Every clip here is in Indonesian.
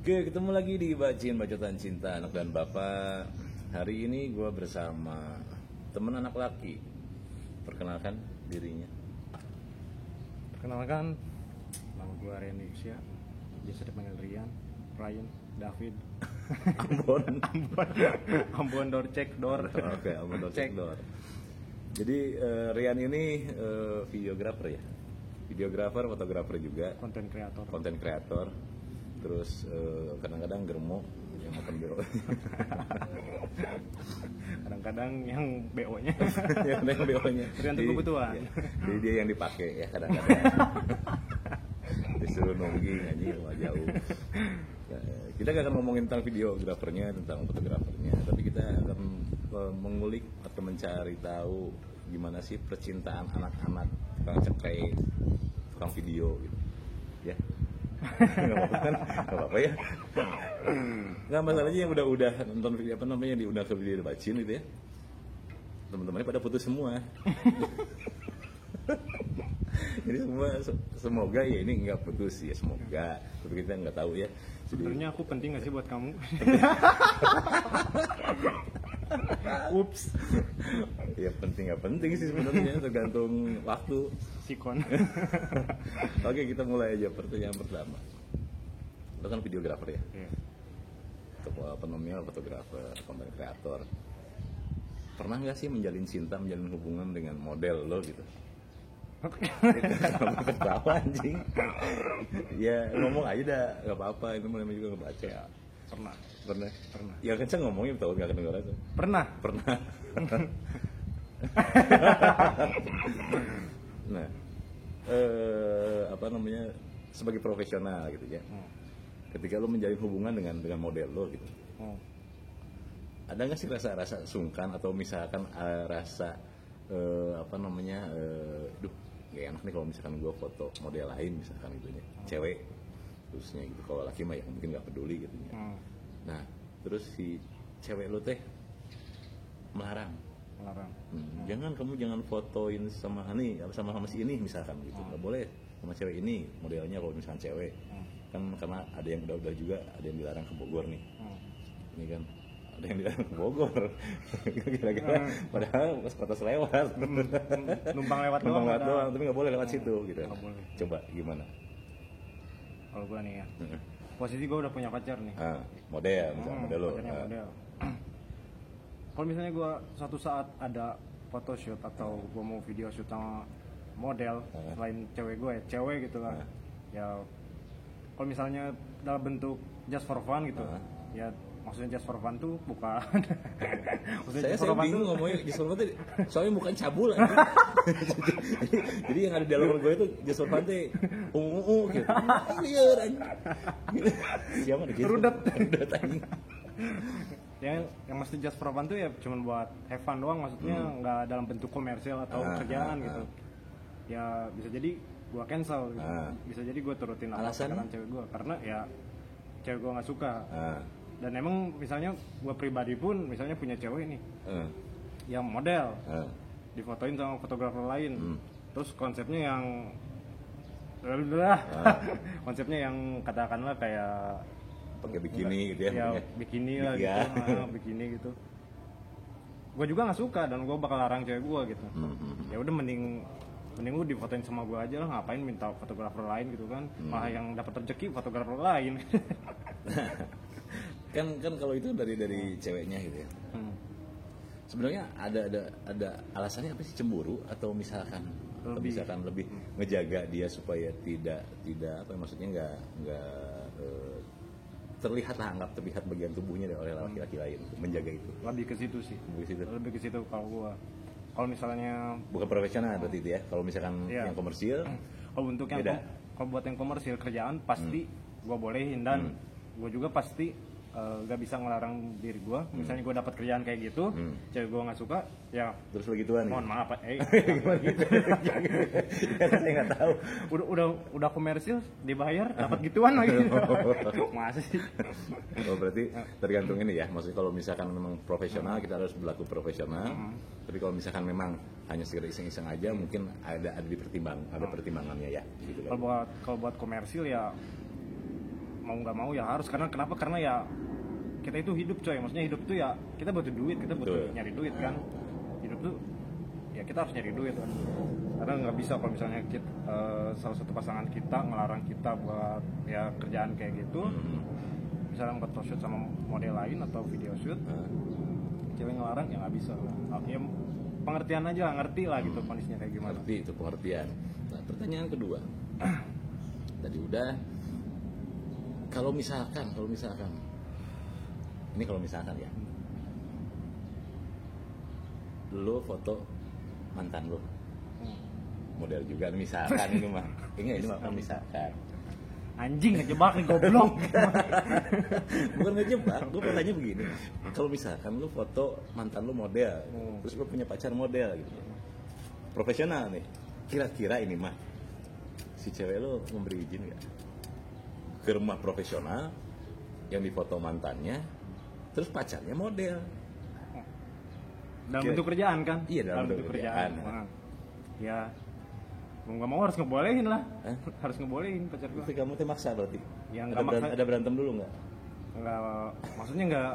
Oke, ketemu lagi di Bacotan Cinta Anak dan Bapak. Hari ini gue bersama temen anak laki. Perkenalkan dirinya. Perkenalkan, nama gue Rian Yusya, biasa dipanggil Rian, Ryan, David. Ambon door check door. Oke, Ambon door check door. Jadi Rian ini videografer ya, videografer, fotografer juga, konten kreator. Terus kadang-kadang germo yang makan BO. Kadang-kadang yang BO-nya. Yang BO-nya. Tergantung kebutuhan. Jadi dia yang dipakai ya kadang-kadang. Disuruh nungging aja rumah jauh. Nah, kita gak akan ngomongin tentang videografernya, tentang fotografernya, tapi kita akan mengulik atau mencari tahu gimana sih percintaan anak-anak tukang cekrek, tukang video gitu. Ya. Nggak apa-apa ya. Nggak masalahnya yang udah nonton video apa namanya diundang ke video bacin gitu ya. Teman-temannya pada putus semua. Jadi semoga ya ini nggak putus ya, semoga. Tapi kita nggak tahu ya. Sebenarnya aku penting nggak sih buat kamu? Ups. Ya penting nggak penting sih sebenarnya, tergantung waktu. Sikon. Oke, kita mulai aja pertanyaan pertama. Lo kan videografer ya? Iya. Apa namanya, fotografer, konten kreator. Pernah nggak sih menjalin cinta, menjalin hubungan dengan model lo gitu? Kamu ketawa anjing. Ya ngomong aja dah, nggak apa-apa. Itu namanya juga ngebaca. Ya, pernah. Ya kenceng ngomongnya, tahu nggak kedengeran tuh. Pernah. Nah, apa namanya, sebagai profesional gitu ya. Ketika lo menjalin hubungan dengan model lo gitu, ada nggak sih rasa sungkan atau misalkan rasa apa namanya, duh gak enak nih kalau misalkan gue foto model lain misalkan gitu ya, cewek terusnya gitu. Kalau laki mah ya mungkin nggak peduli gitu ya. Nah, terus si cewek lo teh melarang. Jangan fotoin sama si ini misalkan gitu, nggak boleh sama cewek ini modelnya kalau misalkan cewek. Kan karena ada yang udah juga, ada yang dilarang ke Bogor nih. Ini kan ada yang dilarang ke Bogor. Kira-kira padahal pas lewat. Numpang lewat doang, tapi nggak boleh lewat situ gitu. Coba gimana? Kalau gue nih ya, posisi gue udah punya pacar nih. Model, misalnya model lo. Model. Kalau misalnya gue suatu saat ada photoshoot atau gue mau video shoot sama model selain cewek gue ya, cewek gitu lah. Ya kalau misalnya dalam bentuk just for fun gitu, ya maksudnya just for fun tuh bukan. Saya bingung ngomongnya just for fun tuh, soalnya bukan cabul aja. jadi yang ada di dalam gue itu just for fun tuh gitu. Liar aja. Siapa gitu? Rudet anjing. Yang mesti just for fun tuh ya cuman buat have fun doang, maksudnya nggak dalam bentuk komersial atau kerjaan gitu. Ya bisa jadi gue cancel gitu. Bisa jadi gue turutin alasan cewek gue karena ya cewek gue nggak suka. Dan emang misalnya gue pribadi pun misalnya punya cewek nih yang model difotoin sama fotografer lain, terus konsepnya yang konsepnya yang katakanlah kayak pakai bikini gitu ya, bikini lah gitu, bikini gitu. Gue juga nggak suka dan gue bakal larang cewek gue gitu. Ya udah mending lu difotoin sama gue aja lah, ngapain minta fotografer lain gitu kan. Malah yang dapat rezeki fotografer lain. kan kalau itu dari ceweknya gitu ya. Sebenarnya ada alasannya apa sih, cemburu atau misalkan lebih ngejaga dia supaya tidak apa maksudnya nggak terlihat bagian tubuhnya oleh laki-laki lain, menjaga itu. Lebih ke situ sih. Lebih ke situ kalau gua. Kalau misalnya bukan profesional berarti itu ya. Kalau misalkan yang komersil, kalau untuk yang kalau buat yang komersil kerjaan pasti gua bolehin dan gua juga pasti gak bisa ngelarang diri gue. Misalnya gue dapat kerjaan kayak gitu, cewek gue nggak suka, ya terus begituan. Mohon maaf, gitu. Saya nggak tahu. Udah komersil, dibayar, dapat gituan lagi. Masa sih? Oh, berarti tergantung ini ya. Maksudnya kalau misalkan memang profesional, kita harus berlaku profesional. Tapi kalau misalkan memang hanya sekedar iseng-iseng aja, mungkin ada pertimbangannya ya. Gitu kan. Kalau buat komersil ya mau nggak mau ya harus, karena kenapa, karena ya kita itu hidup coy, maksudnya hidup tuh ya kita butuh duit, kita butuh nyari duit kan, hidup tuh ya kita harus nyari duit kan, karena nggak bisa kalau misalnya kita, salah satu pasangan kita ngelarang kita buat ya kerjaan kayak gitu, misalnya buat photoshoot sama model lain atau video shoot, cewek ngelarang ya nggak bisa lah. Ya pengertian aja, ngerti lah gitu kondisinya kayak gimana. Ngerti itu pengertian. Nah, pertanyaan kedua. Tadi udah. Kalau misalkan ini kalau misalkan ya, lo foto mantan lo, model juga misalkan ini mah, ini mah misalkan. Anjing ngejebak nih goblok. Bukan ngejebak, gue mau tanya begini. Kalau misalkan lu foto mantan lu model, terus lu punya pacar model gitu, profesional nih, kira-kira ini mah si cewek lu memberi izin nggak ke rumah profesional yang difoto mantannya, terus pacarnya model? Dalam bentuk kerjaan kan? Iya, dalam bentuk kerjaan. Ya mau nggak mau harus ngebolehin lah. Harus ngebolehin pacar gue. Tapi kamu tuh maksa berarti? Ya, ada berantem dulu nggak? Nggak, maksudnya nggak.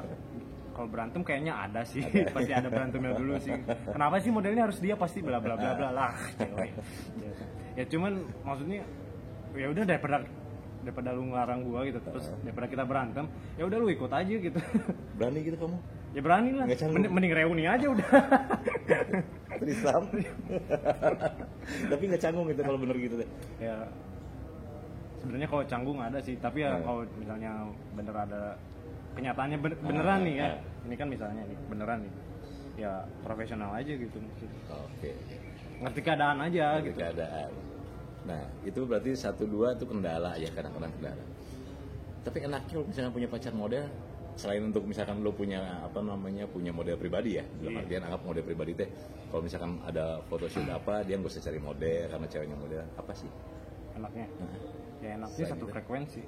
Kalau berantem kayaknya ada sih. Pasti ada berantemnya dulu sih. Kenapa sih modelnya harus dia, pasti bla bla bla bla lah. Ya cuman maksudnya ya udah, daripada lu ngelarang gua gitu, terus daripada kita berantem, ya udah lu ikut aja gitu. Berani gitu kamu? Ya berani lah. Mending reuni aja udah. Trisam. Tapi nggak canggung gitu kalau bener gitu deh. Ya sebenarnya kalau canggung ada sih, tapi ya kalau misalnya bener ada kenyataannya beneran nih ya, ini kan misalnya nih beneran nih, ya profesional aja gitu. Oke. Ngerti keadaan aja gitu. Keadaan. Nah itu berarti 1-2 itu kendala ya, kadang-kadang kendala. Tapi enaknya kalau misalkan punya pacar model, selain untuk misalkan lo punya punya model pribadi ya, dalam artian anggap model pribadi teh, kalau misalkan ada photoshoot apa, dia nggak usah cari model karena ceweknya model, apa sih enaknya? Ya enaknya satu frekuensi.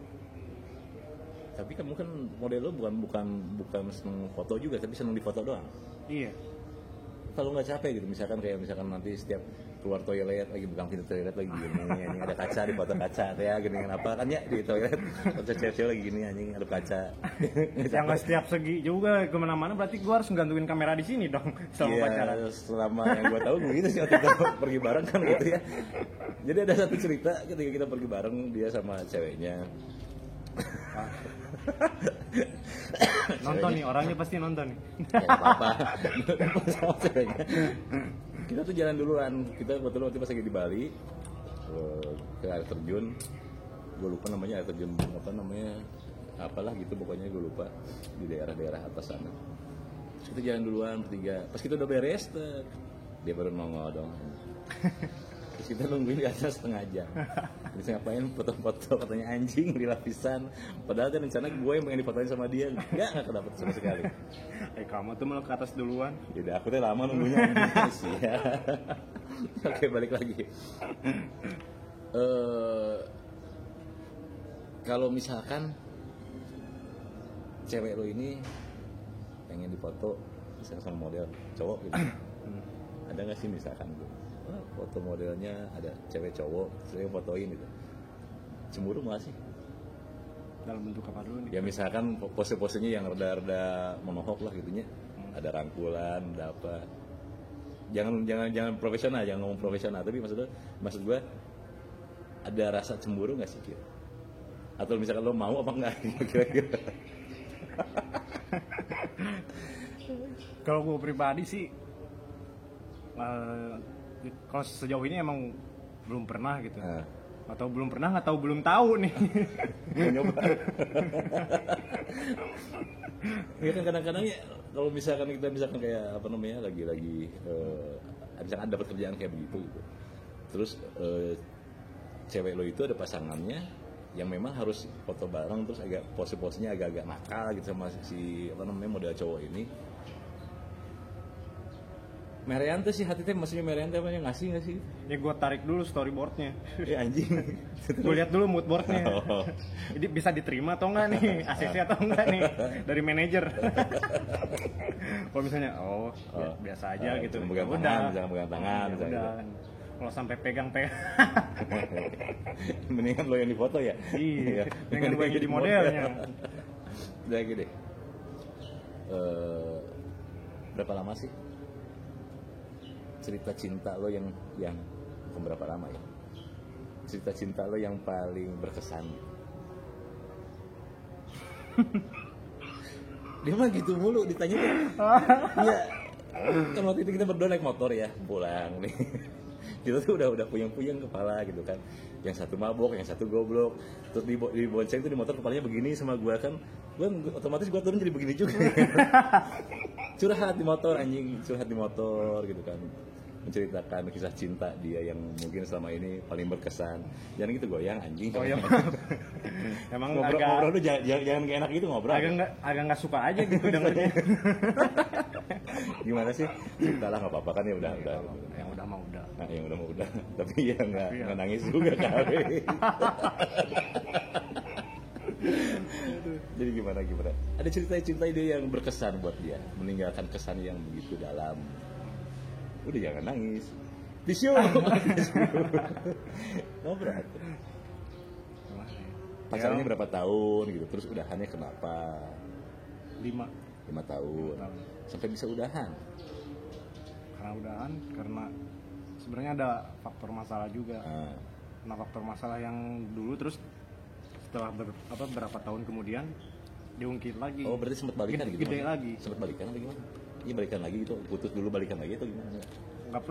Tapi kamu kan model lo bukan seneng foto juga, tapi seneng difoto doang. Iya. Kalau nggak capek gitu, misalkan nanti setiap keluar toilet lagi bukan pintu toilet lagi gini, anjing ada kaca, di foto kaca ya gini apa kan ya di toilet, foto cewek lagi gini anjing ada kaca. Yang nggak setiap segi juga kemana-mana, berarti gue harus gantungin kamera di sini dong selama pacaran. Selama yang gue tahu begitu sih, waktu kita pergi bareng kan gitu ya. Jadi ada satu cerita ketika kita pergi bareng, dia sama ceweknya. Nonton nih, orangnya pasti nonton nih. Ya apa-apa. Sama ceweknya. Kita tuh jalan duluan. Kita kebetulan waktu pas lagi di Bali ke air terjun. Gue lupa namanya, air terjun apalah gitu pokoknya, gue lupa, di daerah-daerah atas sana. Terus kita jalan duluan bertiga. Pas kita udah beres, dia baru nongol dong. Terus kita nungguin di atas setengah jam. Terus ngapain, foto-foto, katanya anjing di lapisan. Padahal kan rencana gue yang pengen difotoin sama dia. Nggak kedapet sama sekali. Kamu tuh malah ke atas duluan. Yaudah, aku tuh lama nunggunya anjing sih ya. Oke, balik lagi. Kalau misalkan cewek lo ini pengen difoto misalkan sama model cowok gitu, ada nggak sih misalkan foto modelnya ada cewek cowok, sering fotoin gitu, cemburu nggak sih? Dalam bentuk apa dulu nih? Ya misalkan pose-posenya yang rada-rada monohok lah gitunya, ada rangkulan, ada apa? Jangan profesional, jangan ngomong profesional, tapi maksud gue ada rasa cemburu nggak sih gitu? Atau misalkan lo mau apa enggak kira-kira? Kalau gue pribadi sih, kalau sejauh ini emang belum pernah gitu, atau belum pernah atau belum tahu nih. Nyoba. Ya kan kadang-kadang ya kalau misalkan kita kayak lagi misalkan dapat kerjaan kayak begitu gitu. Terus cewek lo itu ada pasangannya yang memang harus foto bareng, terus agak pose-posenya agak-agak nakal gitu sama si model cowok ini. Merian tuh sih hati teh, maksudnya Merian teh ngasih nggak sih? Ya gue tarik dulu storyboardnya. Ya anjing. Gue lihat dulu moodboardnya. Jadi bisa diterima atau enggak nih, ACC atau enggak nih dari manajer. Kalau misalnya biasa aja gitu. Pegang tangan, misalkan pegang tangan. Ya, misalkan. Kalau sampai pegang-pegang. Mendingan lo yang difoto ya. Iya. Dengan gue jadi modelnya. Udah gini. Berapa lama sih cerita cinta lo yang bukan berapa lama ya? Cerita cinta lo yang paling berkesan. Dia mah gitu mulu ditanya tuh. Iya. Kan waktu itu kita berdua naik motor ya, pulang nih. Kita tuh udah puyeng-puyeng kepala gitu kan. Yang satu mabok, yang satu goblok. Terus di bonceng tuh di motor kepalanya begini sama gua kan. Otomatis gua turun jadi begini juga. Curhat di motor anjing, curhat di motor gitu kan. Menceritakan kisah cinta dia yang mungkin selama ini paling berkesan. Jangan gitu goyang anjing. Goyang. Emang ngobrol tuh jangan gak enak gitu ngobrol. Agak nggak suka aja gitu dengernya. Gimana sih? Cerita lah nggak apa-apa kan ya udah. Yang udah mah udah. Nah, yang udah mah udah. Tapi ya nggak nangis juga kali. Jadi gimana? Ada cerita dia yang berkesan buat dia, meninggalkan kesan yang begitu dalam. Udah jangan nangis. Tisu. Ngobrol. Pacarannya berapa tahun gitu, terus udahannya kenapa? 5 tahun. Sampai bisa udahan. Karena sebenarnya ada faktor masalah juga. Nah, faktor masalah yang dulu terus setelah berapa tahun kemudian diungkit lagi. Oh, berarti sempat balikan gitu. Gede lagi. Sempat balikan apa gimana? Iya balikan lagi gitu, putus dulu balikan lagi atau gimana? Nggak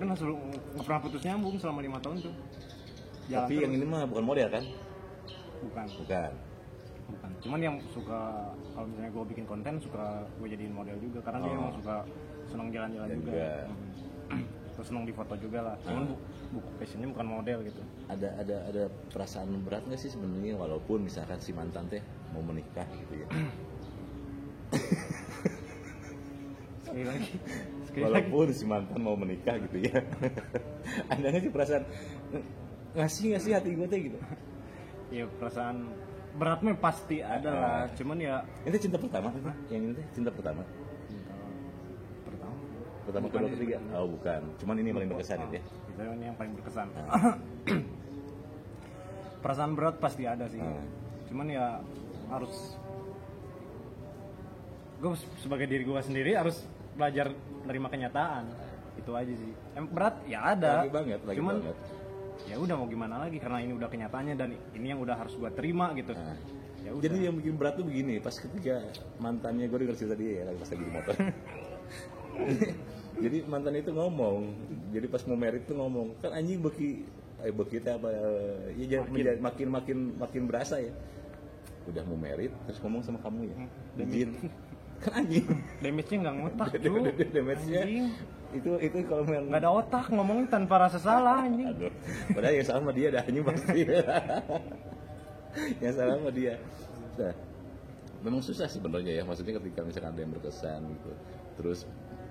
pernah putus nyambung selama 5 tahun tuh. Tapi yang ini mah bukan model kan? Bukan. Cuman yang suka, kalau misalnya gue bikin konten suka gue jadiin model juga karena dia emang suka senang jalan-jalan juga. Terus senang difoto juga lah. Cuman buku passionnya bukan model gitu. Ada perasaan berat nggak sih sebenarnya walaupun misalkan si mantan teh mau menikah gitu ya? Walaupun si mantan mau menikah gitu ya. Ada nggak sih perasaan ngasih hati gue teh gitu? Iya, perasaan beratnya pasti ada lah. Cuman ya itu cinta pertama kan? Yang ini teh cinta pertama. Pertama kedua ketiga? Oh bukan. Cuman ini yang paling berkesan ya. Itu ini yang paling berkesan. Perasaan berat pasti ada sih. Cuman ya harus gue sebagai diri gue sendiri harus belajar menerima kenyataan. Itu aja sih. Berat ya ada. Lagi cuman banget. Ya udah mau gimana lagi karena ini udah kenyataannya dan ini yang udah harus gue terima gitu. Ya udah. Jadi yang bikin berat tuh begini, pas ketika mantannya gue dengar cerita dia ya pas lagi di motor. Jadi mantan itu ngomong, jadi pas mau merit tuh ngomong, kan anjing beki apa ya makin berasa ya. Udah mau merit terus ngomong sama kamu ya. Izin. Kan anjing. Damage-nya enggak ngotak, cu. Damage-nya itu kalau nggak ada otak ngomong tanpa rasa salah anjing. Aduh, padahal yang salah sama dia dah anjing pasti. Yang salah sama dia. Nah, memang susah sebenarnya ya, maksudnya ketika misalkan ada yang berkesan gitu. Terus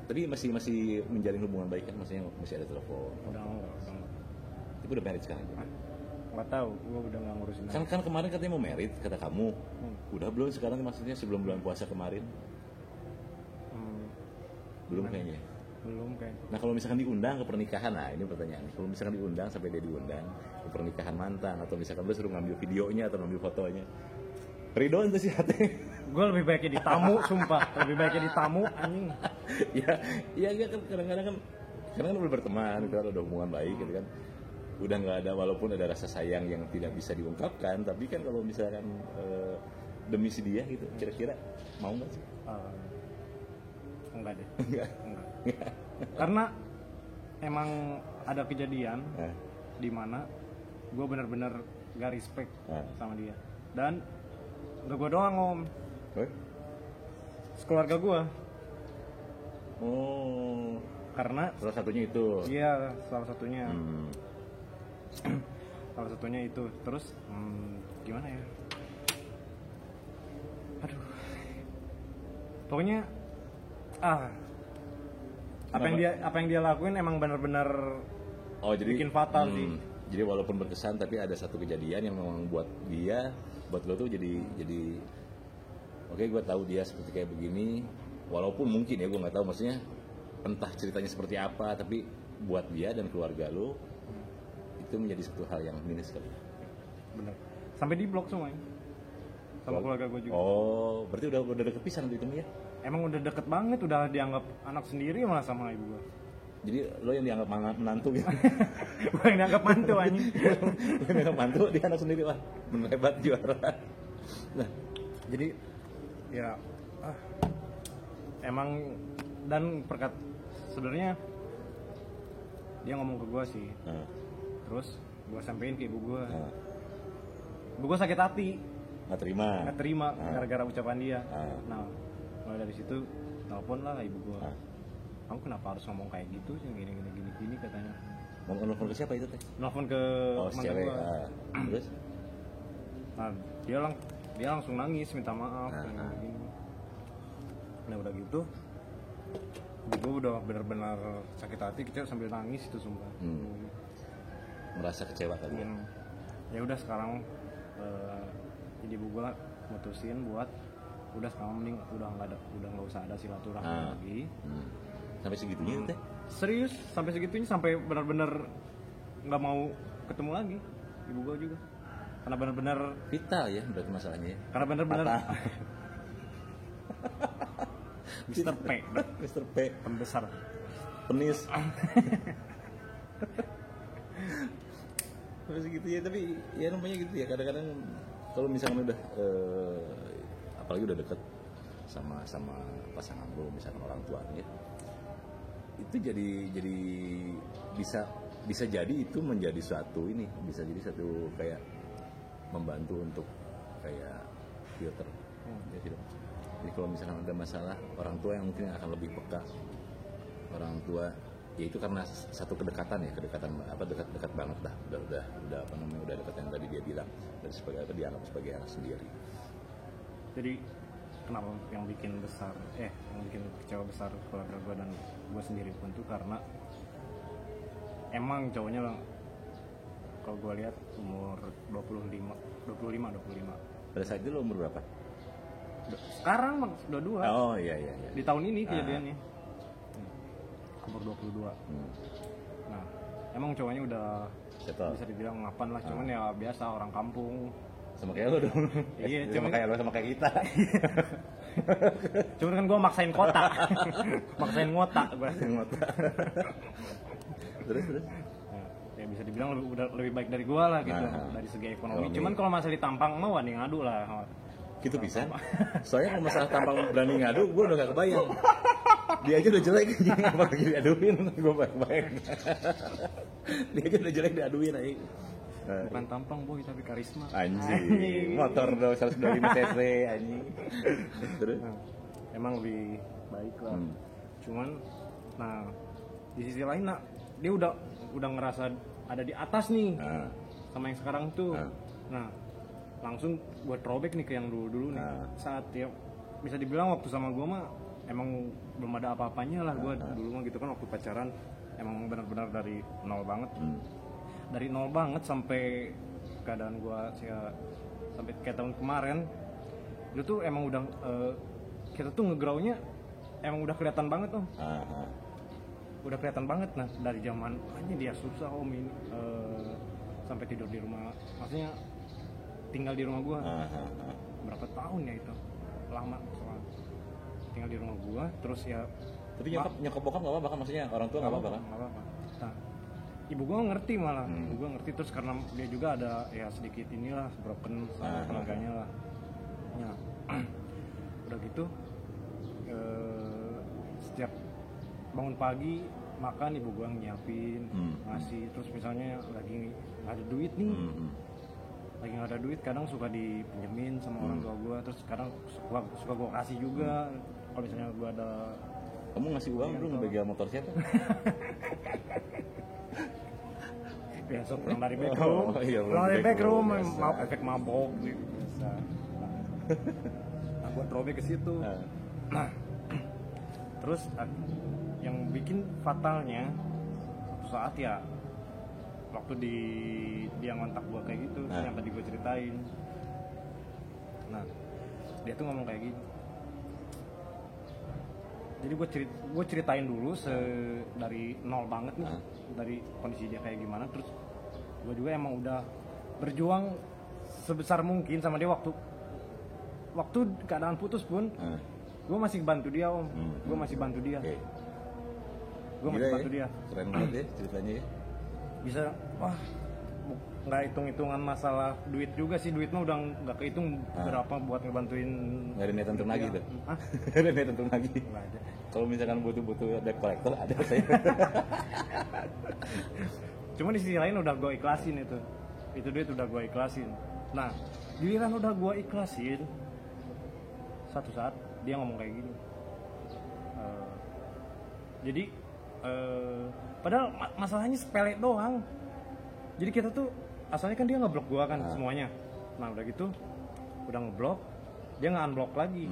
tadi masih menjalin hubungan baik kan, maksudnya masih ada telepon. Udah. Tapi udah married sekarang. Nggak tahu, gua udah nggak ngurusin. Kan kemarin katanya mau married kata kamu. Udah belum sekarang maksudnya sebelum bulan puasa kemarin? Belum kayaknya. Belum kayak. Nah kalau misalkan diundang ke pernikahan, nah ini pertanyaannya. Kalau misalkan diundang sampai dia diundang ke pernikahan mantan atau misalkan lu suruh ngambil videonya atau ngambil fotonya, ridho itu sih hati. Gue lebih baiknya di tamu, sumpah. Lebih baiknya di tamu anjing. Iya kan kadang-kadang kan karena kan udah berteman, gitu kan udah hubungan baik gitu kan. Udah nggak ada walaupun ada rasa sayang yang tidak bisa diungkapkan, tapi kan kalau misalkan demi si dia gitu, kira-kira mau nggak sih? Enggak deh. Enggak. Karena emang ada kejadian di mana gue benar-benar gak respect sama dia. Dan gak gue doang om. Keluarga gue. Oh. Karena salah satunya itu. Iya, salah satunya. Salah satunya itu. Terus gimana ya? Aduh. Pokoknya apa yang dia lakuin emang benar-benar bikin fatal sih. Jadi walaupun berkesan tapi ada satu kejadian yang memang buat lo tuh jadi oke, gue tahu dia seperti kayak begini, walaupun mungkin ya gue nggak tahu maksudnya entah ceritanya seperti apa, tapi buat dia dan keluarga lo itu menjadi satu hal yang minus sekali. Bener. Sampai di blok semuanya. Sama keluarga gue juga. Oh, berarti udah deket pisan gitu ya? Emang udah deket banget, udah dianggap anak sendiri malah sama ibu gue. Jadi lo yang dianggap menantu gitu? Gue yang dianggap mantu anjing. Lo yang dianggap mantu, dia anak sendiri, wah hebat juara. Nah, jadi ya emang dan sebenarnya dia ngomong ke gue sih. Terus gue sampein ke ibu gue. Ibu gue sakit hati. Nggak terima gara-gara ucapan dia. Nah, mulai dari situ telepon lah ibu gue. Kamu kenapa harus ngomong kayak gitu sih, gini katanya. Nelfon ke siapa itu teh? Nelfon ke mantu gue. Terus? Nah, dia langsung nangis minta maaf kayak gini. Nah udah gitu, gue udah benar-benar sakit hati, kecewa sambil nangis itu sumpah. Merasa kecewa kali ya? Ya udah sekarang jadi ibu gue mutusin buat udah sekarang mending udah nggak usah ada silaturahmi lagi. Sampai segitunya teh? Serius sampai segitunya, sampai benar-benar nggak mau ketemu lagi ibu gue juga, karena benar-benar vital ya berarti masalahnya ya? Karena benar-benar Mr. P pembesar penis. Sampai segitu ya, tapi ya namanya gitu ya, kadang-kadang kalau misalkan udah apalagi udah deket sama pasangan lo, misalkan orang tuanya, itu jadi bisa jadi itu menjadi suatu ini, bisa jadi satu kayak membantu untuk kayak filter. Ya gitu. Jadi kalau misalkan ada masalah, orang tua yang mungkin akan lebih peka. Orang tua ya itu karena satu kedekatan dekat banget dah, udah apa namanya, udah dekat yang tadi dia bilang, dan sebagai apa dianggap sebagai anak sendiri. Jadi kenapa yang bikin kecewa besar keluarga gue dan gue sendiri pun tuh karena emang cowoknya kalau gue lihat umur 25. Pada saat itu lo umur berapa? Sekarang 22. Oh iya. Di tahun ini kejadiannya. Umur 22. Nah, emang cowoknya udah settle, bisa dibilang mapan lah, cuman ya biasa orang kampung. Sama kayak lo dong. Iya, sama kayak kita. Cuman kan gue maksain ngotak gue. Terus. Nah, ya bisa dibilang lebih baik dari gue lah gitu, dari segi ekonomi. Cuman kalau masalah ditampang mah wani ngadu lah. Gitu bisa. Soalnya kalau masalah tampang berani ngadu, gue udah gak kebayang. Dia aja udah jelek, apalagi diaduin, gue bayang. Dia aja udah jelek diaduin aja. Bukan tampang boy, tapi karisma. Anjing. Motor 125 cc anjing. Terus? Emang lebih baik lah. Cuman, nah di sisi lain dia udah ngerasa ada di atas nih sama yang sekarang tuh. Nah langsung gue throwback nih ke yang dulu nih. Saat ya bisa dibilang waktu sama gue mah emang belum ada apa-apanya lah. Gue dulu mah gitu kan, waktu pacaran emang benar-benar dari nol banget. Dari nol banget sampai keadaan gue sampai kayak tahun kemarin itu tuh emang udah kita tuh ngegrownya emang udah kelihatan banget tuh. Udah kelihatan banget. Nah dari zaman aja dia susah om ini sampai tidur di rumah, maksudnya tinggal di rumah gue. Berapa tahun ya itu, lama soalnya tinggal di rumah gue terus ya. Tapi nyokap bokap nggak apa-apa kan, maksudnya orang tua nggak apa-apa kan? Nggak apa-apa. Nah, ibu gue ngerti malah, ibu gue ngerti, terus karena dia juga ada ya sedikit inilah broken sama tenaganya lah. Ya, udah gitu setiap bangun pagi makan ibu gue nyiapin, ngasih. Terus misalnya lagi nggak ada duit nih, lagi nggak ada duit kadang suka dipinjemin sama orang tua gue, terus kadang suka gue kasih juga kalau misalnya gue ada. Kamu ngasih uang lu ngebegal motor siapa? Biasa pulang dari backroom, pulang dari backroom mau efek mabok gitu biasa. Nah gue throwback ke situ. Nah terus yang bikin fatalnya saat ya waktu dia ngontak gue kayak gitu, yang tadi gue ceritain. Nah dia tuh ngomong kayak gini. Jadi gue ceritain dulu dari nol banget nih, dari kondisi dia kayak gimana, terus gue juga emang udah berjuang sebesar mungkin sama dia waktu keadaan putus pun. Gue masih bantu dia om, gue masih bantu dia. Gue masih bantu dia. Keren banget ya ceritanya ya. Bisa, wah nggak hitung-hitungan masalah duit juga sih, duit mah udah nggak kehitung berapa buat ngebantuin. Nggak ada niatan lagi tuh? Nggak ada niatan lagi? Nggak ada. Kalau misalkan butuh debt collector ada saya. Cuma di sisi lain udah gue ikhlasin itu duit udah gue ikhlasin. Nah giliran udah gue ikhlasin, satu saat dia ngomong kayak gini. Jadi padahal masalahnya sepele doang. Jadi kita tuh asalnya kan dia ngeblok gua kan semuanya. Nah udah gitu udah ngeblok, dia nggak unblock lagi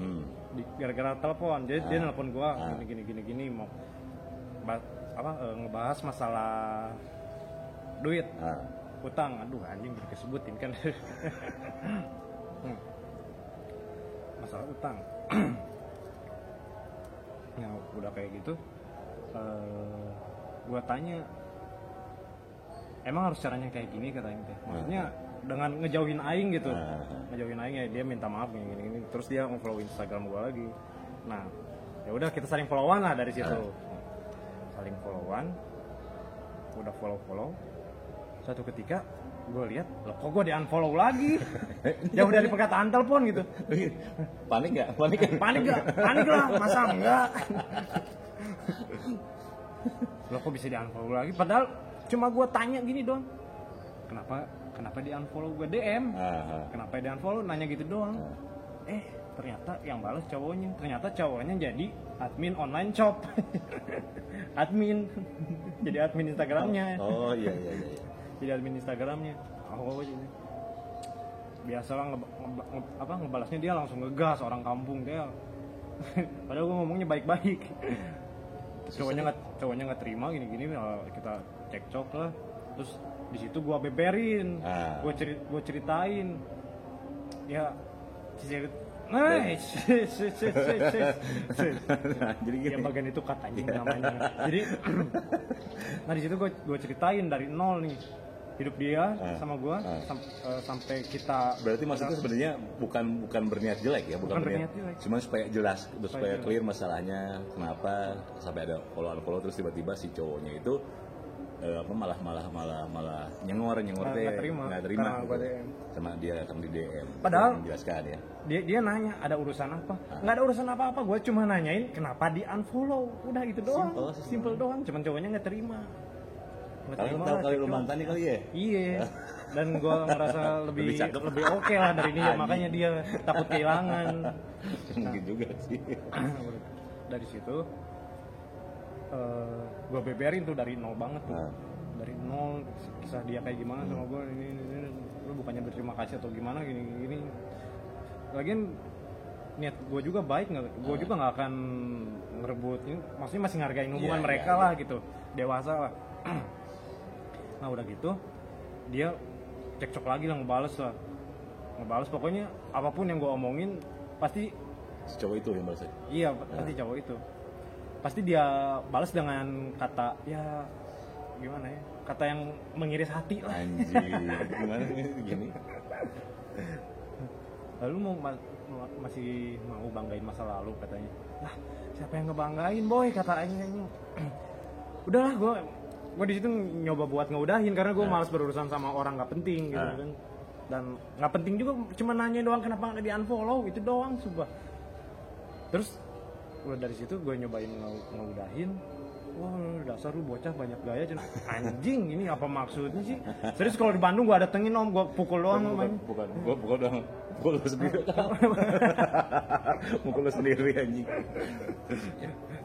gara-gara telepon. Jadi dia nelpon gua gini mau ngebahas masalah duit, utang. Aduh anjing udah kesebutin kan. Masalah utang. Nah udah kayak gitu gua tanya, emang harus caranya kayak gini katanya teh. Maksudnya dengan ngejauhin aing gitu. Ngejauhin aing ya dia minta maaf gini. Terus dia nge-follow Instagram gua lagi. Nah, ya udah kita saling followan lah dari situ. Saling followan. Udah follow. Suatu ketika gue lihat, loh kok gue di-unfollow lagi? Jauh dari perkataan telepon gitu. Panik nggak? Panik lah, masa enggak? Loh kok bisa di-unfollow lagi? Padahal cuma gue tanya gini doang, kenapa di unfollow gue DM, kenapa di unfollow, nanya gitu doang. Ternyata yang balas cowoknya, jadi admin online shop. Jadi admin Instagramnya. Iya. Jadi admin Instagramnya. Biasalah ngebalasnya dia langsung ngegas, orang kampung dia. Padahal gue ngomongnya baik-baik. Cowoknya nggak terima gini kita cekcok lah. Terus di situ gua beberin, gua ceritain ya jadi yang bagian itu katanya namanya. Jadi nah di situ gua ceritain dari nol nih hidup dia sama gua sampai kita. Berarti maksudnya sebenarnya bukan berniat jelek ya, bukan berniat jelek. Cuma supaya jelas, supaya clear masalahnya kenapa sampai ada follow terus tiba-tiba si cowoknya itu malah nyengor teh nggak terima gitu. Sama dia akan di DM. Padahal menjelaskan ya. Dia nanya ada urusan apa? Nggak ada urusan apa-apa. Gue cuma nanyain kenapa di unfollow. Udah gitu doang. Simple doang. Cuman cowoknya nggak terima. Tahu kali lu mantannya kali ya? Iya. Dan gue ngerasa lebih oke lah dari dia. Makanya dia takut kehilangan. Mungkin juga sih. Dari situ gue beberin tuh dari nol banget tuh. Dari nol kisah dia kayak gimana sama gue ini lu bukannya berterima kasih atau gimana gini. Lagian niat gue juga baik, gue juga nggak akan ngerebut ini, maksudnya masih ngargain hubungan mereka lah gitu, dewasa lah. Nah udah gitu dia cekcok lagi lah, ngebales pokoknya apapun yang gue omongin pasti si cowok itu yang balas. Iya pasti cowok itu pasti dia balas dengan kata ya gimana ya, kata yang mengiris hati lah. Anjir, gimana gini? Lalu masih mau banggain masa lalu katanya. Lah siapa yang ngebanggain boy, katanya. Udahlah gue di situ nyoba buat ngeudahin karena gue malas berurusan sama orang nggak penting gitu kan. Dan nggak penting juga, cuma nanya doang kenapa nggak di unfollow, itu doang sumpah. Terus udah dari situ gue nyobain ngeudahin. Wah dasar lu bocah banyak gaya. Anjing ini apa maksudnya sih? Serius kalau di Bandung gue datengin om, gue pukul doang. Bukan gue pukul doang, pukul lu sendiri. Pukul lu sendiri anjing.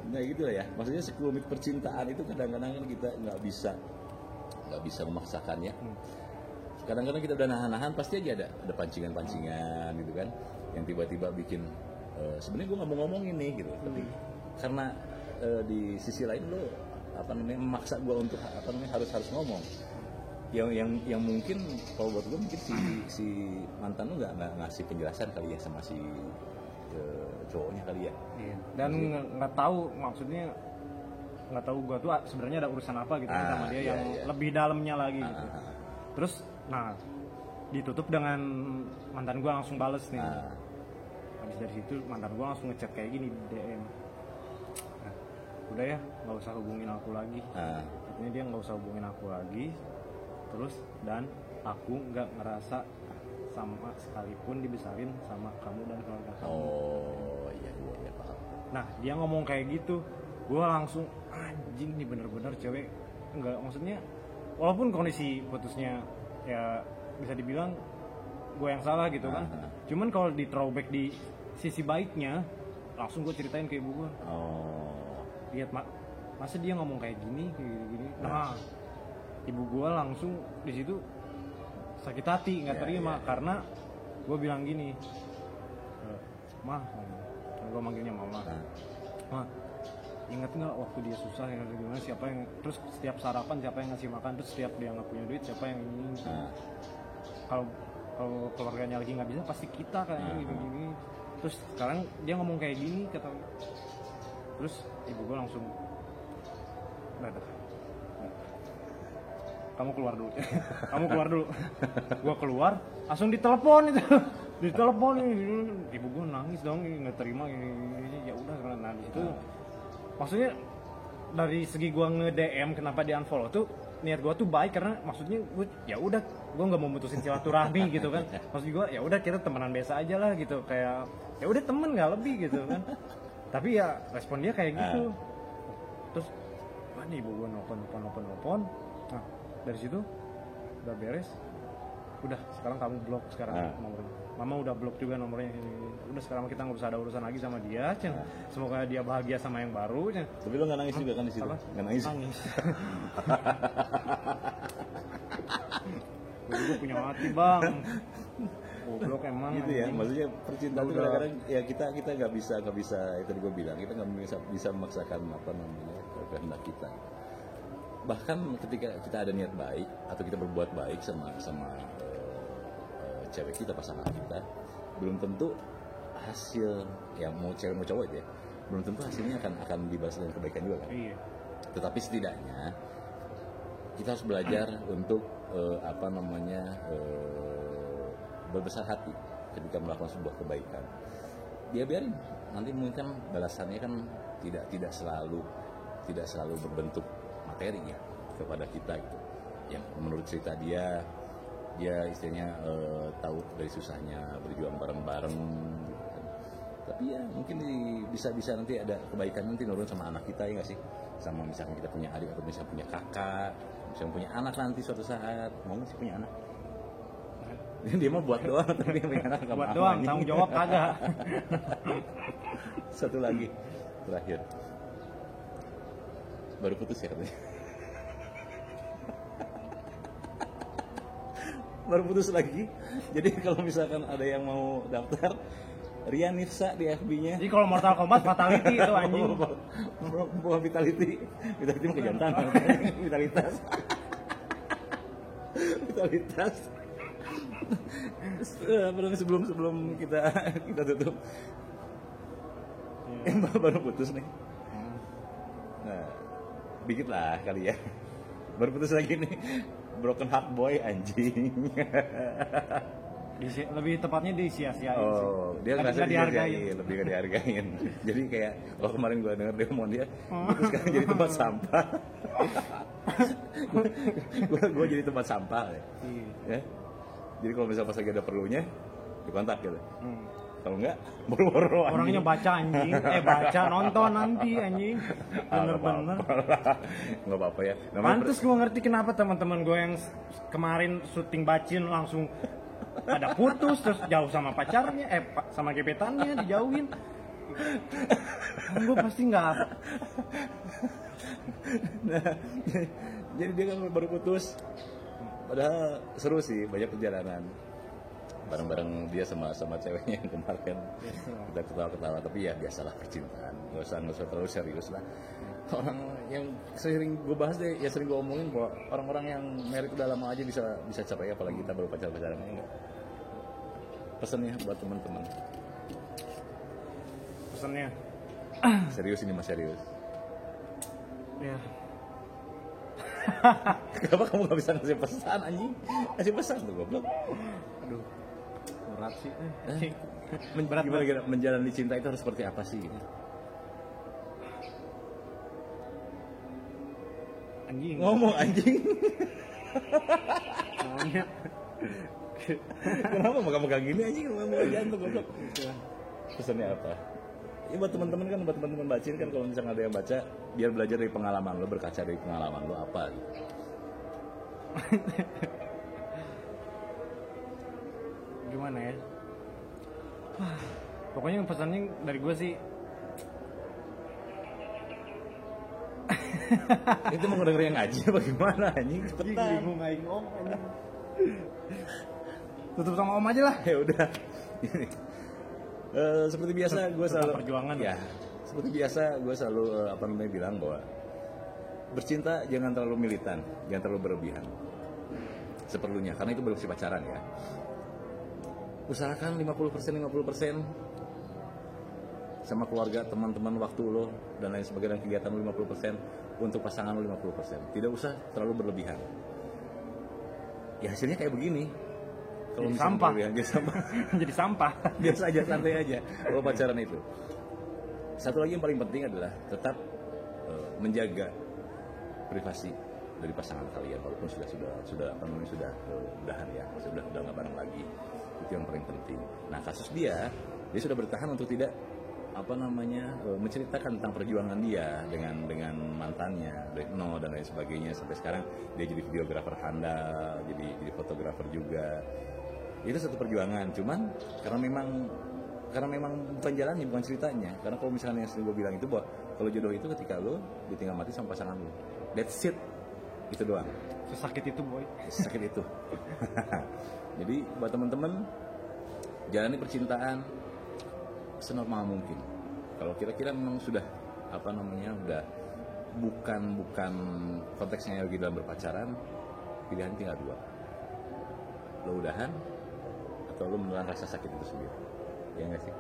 Nah gitu lah ya, maksudnya sekelumit percintaan itu kadang-kadang kan kita nggak bisa memaksakan ya. Kadang-kadang kita udah nahan-nahan, pasti aja ada pancingan-pancingan gitu kan, yang tiba-tiba bikin sebenarnya gue nggak mau ngomongin nih gitu, tapi karena di sisi lain lo memaksa gue untuk harus ngomong yang mungkin kalau buat gue mungkin si mantan lo nggak ngasih penjelasan kali ya sama si cowoknya kali ya. Iya. Dan nggak tahu, maksudnya nggak tahu gue tuh sebenarnya ada urusan apa gitu sama dia yang lebih dalamnya lagi gitu. Terus nah ditutup dengan mantan gue langsung bales nih. Habis dari situ mantan gue langsung ngechat kayak gini di DM. Nah, udah ya nggak usah hubungin aku lagi. Artinya dia nggak usah hubungin aku lagi. Terus dan aku nggak ngerasa sama sekalipun dibesarin sama kamu dan keluarga kamu. Oh iya paham. Nah dia ngomong kayak gitu, gue langsung anjing nih bener-bener cewek nggak, maksudnya walaupun kondisi putusnya ya bisa dibilang gue yang salah gitu kan. Cuman kalau di throwback di sisi baiknya langsung gue ceritain ke ibu gue. Lihat masa dia ngomong kayak gini. Nah ibu gue langsung di situ sakit hati nggak terima karena gue bilang gini, mah gue manggilnya mama, mah ingat nggak waktu dia susah yang gimana, siapa yang terus setiap sarapan siapa yang ngasih makan, terus setiap dia nggak punya duit siapa yang ini, kalau keluarganya lagi nggak bisa pasti kita kayak gini. Terus sekarang dia ngomong kayak gini kata, terus ibu gue langsung kamu keluar dulu. Gue keluar langsung ditelepon itu. Ditelepon ibu gue nangis dong, nggak terima ini. Ya udah karena di situ maksudnya dari segi gue nge-DM kenapa di unfollow tuh niat gue tuh baik karena maksudnya gue ya udah gue nggak mau mutusin silaturahmi gitu kan. Maksud gue ya udah kita temenan biasa aja lah gitu, kayak ya udah temen nggak lebih gitu kan. Tapi ya respon dia kayak gitu. Terus mana ibu gue nelpon. Nah dari situ udah beres, udah sekarang kamu blok sekarang nomornya. Mama udah blok juga nomornya. Udah sekarang kita nggak usah ada urusan lagi sama dia. Semoga dia bahagia sama yang baru. Tapi lo nggak nangis juga kan di situ? Nggak nangis. Gue juga punya hati bang. Goblok emang. Gitu ya. Maksudnya percintaan itu kadang-kadang ya kita nggak bisa itu tadi gue bilang, kita nggak bisa memaksakan apa namanya kehendak kita. Bahkan ketika kita ada niat baik atau kita berbuat baik sama cewek kita, pasangan kita, belum tentu hasil yang mau cewek mau cowok ya, belum tentu hasilnya akan dibalas dengan kebaikan juga kan. Iya. Tetapi setidaknya kita harus belajar untuk berbesar hati ketika melakukan sebuah kebaikan. Dia biarin nanti mungkin kan balasannya kan tidak selalu berbentuk materi ya kepada kita gitu. Yang menurut cerita dia istilahnya tahu dari susahnya berjuang bareng-bareng gitu kan. Tapi ya mungkin bisa nanti ada kebaikan nanti nurun sama anak kita ya nggak sih, sama misalkan kita punya adik atau misalnya punya kakak, misalnya punya anak nanti suatu saat. Mau nggak sih punya anak? Dia mah buat doang, tapi dia punya anak nggak buat doang, tanggung jawab kagak. Satu lagi terakhir, baru putus ya katanya. Baru putus lagi. Jadi kalau misalkan ada yang mau daftar, Rian Nifsa di FB-nya. Jadi kalau Mortal Kombat Fatality itu anjing. Buah Vitality mah kejantan. Vitalitas. Sebelum kita tutup. Baru putus nih. Nah, dikit lah kali ya. Baru putus lagi nih. Broken heart boy anjing. Lebih tepatnya disia-siain sih. Dia nggak dihargain, lebih nggak dihargain. Jadi kayak kemarin gue denger demo dia, terus sekarang jadi tempat sampah. gue jadi tempat sampah ya. Jadi kalau misalnya pas lagi ada perlunya, dikontak gitu. Kalau enggak, boro-boro anjing. Orangnya baca anjing, nonton nanti anjing. Bener-bener. Nggak apa-apa ya. Pantes gue ngerti kenapa teman-teman gue yang kemarin syuting bacin langsung ada putus, terus jauh sama pacarnya, sama gebetannya dijauhin. Gue pasti nggak. Nah, jadi dia kan baru putus. Padahal seru sih, banyak perjalanan. Bareng-bareng dia sama ceweknya yang kemarin kita ketawa-ketawa, tapi ya biasalah percintaan, nggak usah terlalu serius lah. Orang yang sering gue bahas deh, ya sering gue omongin bahwa orang-orang yang married udah lama aja bisa cerai, apalagi kita baru pacaran enggak. Pesannya buat teman-teman. Pesannya serius ini mas, serius. Ya. Kenapa kamu gak bisa ngasih pesan anjing? Kasih pesan tuh goblok. Aduh, berat sih. Berat, gimana menjalani cinta itu harus seperti apa sih? Anjing. Ngomong anjing. Namanya. Kenapa megang-megang gini anjing? Ngomong aja tuh goblok. Pesannya apa? Ya buat teman-teman kan, buat teman-teman bacin kan, kalau misalnya ada yang baca, biar belajar dari pengalaman lo, berkaca dari pengalaman lo apa gitu. Gimana ya? Pokoknya pesannya dari gue sih itu mau denger yang ngaji apa gimana anjing? Cepetan. bingung aing om anjing. Tutup sama om aja lah. Ya udah. Seperti biasa gue selalu perjuangan ya. Seperti biasa gue selalu bilang bahwa bercinta jangan terlalu militan, jangan terlalu berlebihan. Seperlunya, karena itu belum si pacaran ya. Usahakan 50% sama keluarga, teman-teman, waktu lo dan lain sebagainya, kegiatan lo 50%, untuk pasangan lo 50%. Tidak usah terlalu berlebihan. Ya hasilnya kayak begini. Kalau jadi sampah. Jadi sampah. Jadi sampah. Biasa aja, santai aja kalau pacaran itu. Satu lagi yang paling penting adalah tetap menjaga privasi dari pasangan kalian, walaupun sudah udahan ya, sudah nggak bareng lagi. Itu yang paling penting. Nah, kasus dia sudah bertahan untuk tidak menceritakan tentang perjuangan dia dengan mantannya dari nol dan lain sebagainya, sampai sekarang dia jadi videografer handal, jadi fotografer juga. Itu satu perjuangan, cuman karena memang bukan jalannya, bukan ceritanya. Karena kalau misalnya yang sering gue bilang itu bahwa kalau jodoh itu ketika lo ditinggal mati sama pasangan lo, that's it, itu doang. Sesakit itu boy. Sesakit itu. Jadi buat teman-teman, jalani percintaan senormal mungkin. Kalau kira-kira memang sudah udah bukan konteksnya lagi dalam berpacaran, pilihan tinggal dua. Lo udahan atau lo menelan rasa sakit itu sendiri. Ya nggak sih?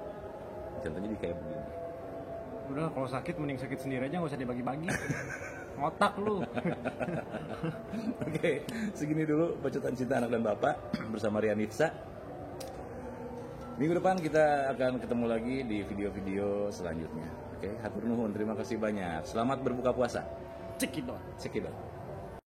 Contohnya jadi kayak begini. Udah, kalau sakit mending sakit sendiri aja, nggak usah dibagi-bagi. Ngotak lu. Oke, segini dulu bacotan cinta anak dan bapak bersama Rian Nitsa. Minggu depan kita akan ketemu lagi di video-video selanjutnya. Oke, hatur nuhun, terima kasih banyak. Selamat berbuka puasa. Cekidot. Cekidot.